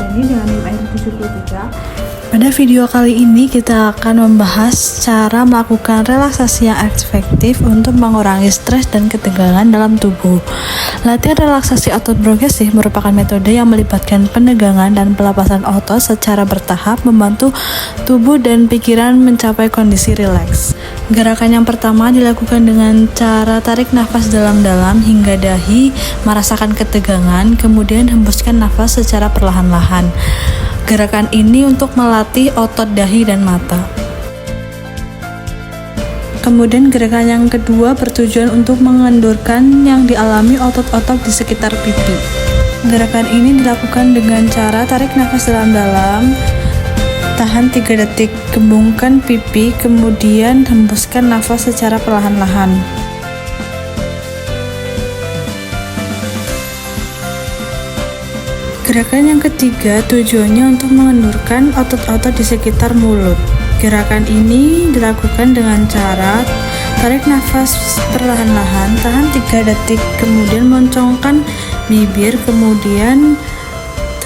Ramdhani dengan NIM ID 73. Pada video kali ini kita akan membahas cara melakukan relaksasi yang efektif untuk mengurangi stres dan ketegangan dalam tubuh. Latihan relaksasi otot progresif merupakan metode yang melibatkan penegangan dan pelepasan otot secara bertahap, membantu tubuh dan pikiran mencapai kondisi rileks. Gerakan yang pertama dilakukan dengan cara tarik nafas dalam-dalam hingga dahi merasakan ketegangan, kemudian hembuskan nafas secara perlahan-lahan. Gerakan ini untuk melatih otot dahi dan mata. Kemudian gerakan yang kedua bertujuan untuk mengendurkan yang dialami otot-otot di sekitar pipi. Gerakan ini dilakukan dengan cara tarik nafas dalam-dalam, tahan 3 detik, kembungkan pipi, kemudian hembuskan nafas secara perlahan-lahan. Gerakan yang ketiga tujuannya untuk mengendurkan otot-otot di sekitar mulut. Gerakan ini dilakukan dengan cara tarik nafas perlahan-lahan, tahan 3 detik, kemudian moncongkan bibir, kemudian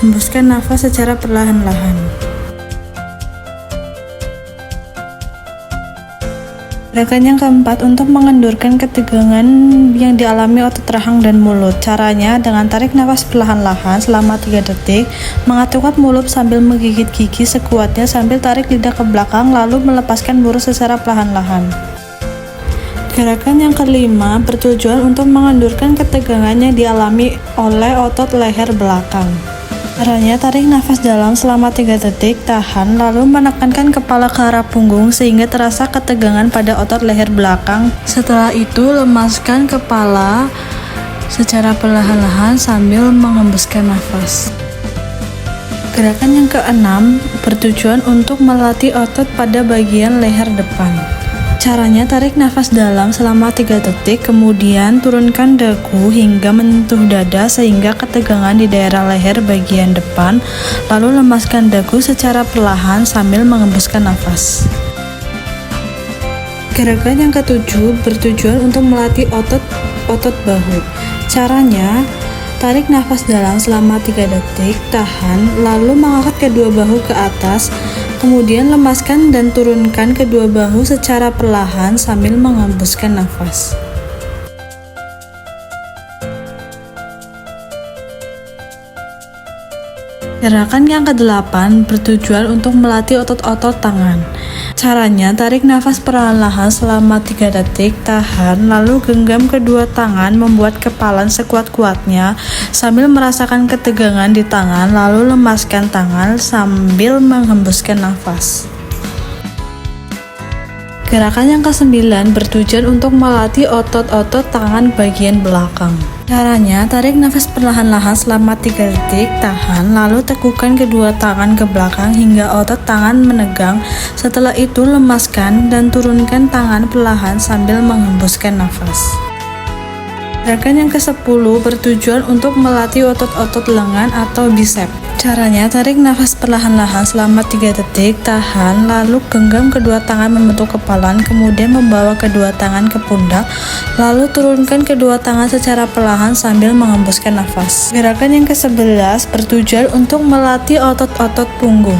hembuskan nafas secara perlahan-lahan. Gerakan yang keempat untuk mengendurkan ketegangan yang dialami otot rahang dan mulut. Caranya dengan tarik nafas perlahan-lahan selama 3 detik, mengatupkan mulut sambil menggigit gigi sekuatnya sambil tarik lidah ke belakang lalu melepaskan mulut secara perlahan-lahan. Gerakan yang kelima bertujuan untuk mengendurkan ketegangan yang dialami oleh otot leher belakang. Caranya tarik nafas dalam selama 3 detik, tahan, lalu menekankan kepala ke arah punggung sehingga terasa ketegangan pada otot leher belakang. Setelah itu lemaskan kepala secara perlahan-lahan sambil menghembuskan nafas. Gerakan yang keenam bertujuan untuk melatih otot pada bagian leher depan. Caranya tarik nafas dalam selama 3 detik, kemudian turunkan dagu hingga menyentuh dada sehingga ketegangan di daerah leher bagian depan, lalu lemaskan dagu secara perlahan sambil mengembuskan nafas. Gerakan yang ketujuh bertujuan untuk melatih otot bahu. Caranya tarik nafas dalam selama 3 detik, tahan, lalu mengangkat kedua bahu ke atas, kemudian lemaskan dan turunkan kedua bahu secara perlahan sambil menghembuskan nafas. Gerakan yang ke-8 bertujuan untuk melatih otot-otot tangan. Caranya tarik nafas perlahan-lahan selama 3 detik, tahan, lalu genggam kedua tangan membuat kepalan sekuat-kuatnya sambil merasakan ketegangan di tangan, lalu lemaskan tangan sambil menghembuskan nafas. Gerakan yang ke-9 bertujuan untuk melatih otot-otot tangan bagian belakang. Caranya tarik nafas perlahan-lahan selama 3 detik, tahan, lalu tekukan kedua tangan ke belakang hingga otot tangan menegang. Setelah itu lemaskan dan turunkan tangan perlahan sambil menghembuskan nafas. Gerakan yang ke-10 bertujuan untuk melatih otot-otot lengan atau bicep. Caranya tarik nafas perlahan-lahan selama 3 detik, tahan, lalu genggam kedua tangan membentuk kepalan, kemudian membawa kedua tangan ke pundak, lalu turunkan kedua tangan secara perlahan sambil menghembuskan nafas. Gerakan yang ke-11 bertujuan untuk melatih otot-otot punggung.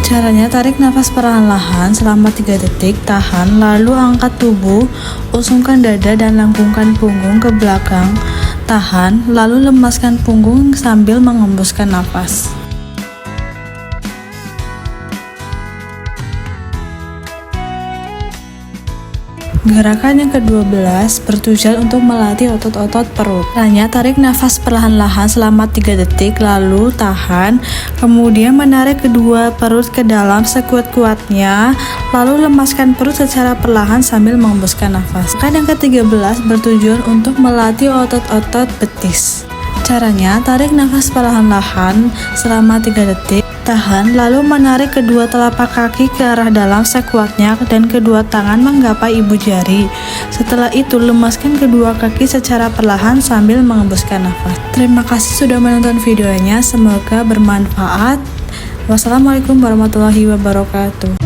Caranya tarik nafas perlahan-lahan selama 3 detik, tahan, lalu angkat tubuh, usungkan dada dan lengkungkan punggung ke belakang, tahan, lalu lemaskan punggung sambil menghembuskan nafas. Gerakan yang ke-12 bertujuan untuk melatih otot-otot perut. Caranya tarik nafas perlahan-lahan selama 3 detik, lalu tahan, kemudian menarik kedua perut ke dalam sekuat-kuatnya, lalu lemaskan perut secara perlahan sambil menghembuskan nafas. Gerakan yang ke-13 bertujuan untuk melatih otot-otot betis. Caranya tarik nafas perlahan-lahan selama 3 detik, tahan, lalu menarik kedua telapak kaki ke arah dalam sekuatnya dan kedua tangan menggapai ibu jari. Setelah itu lemaskan kedua kaki secara perlahan sambil mengembuskan nafas. Terima kasih sudah menonton videonya, semoga bermanfaat. Wassalamualaikum warahmatullahi wabarakatuh.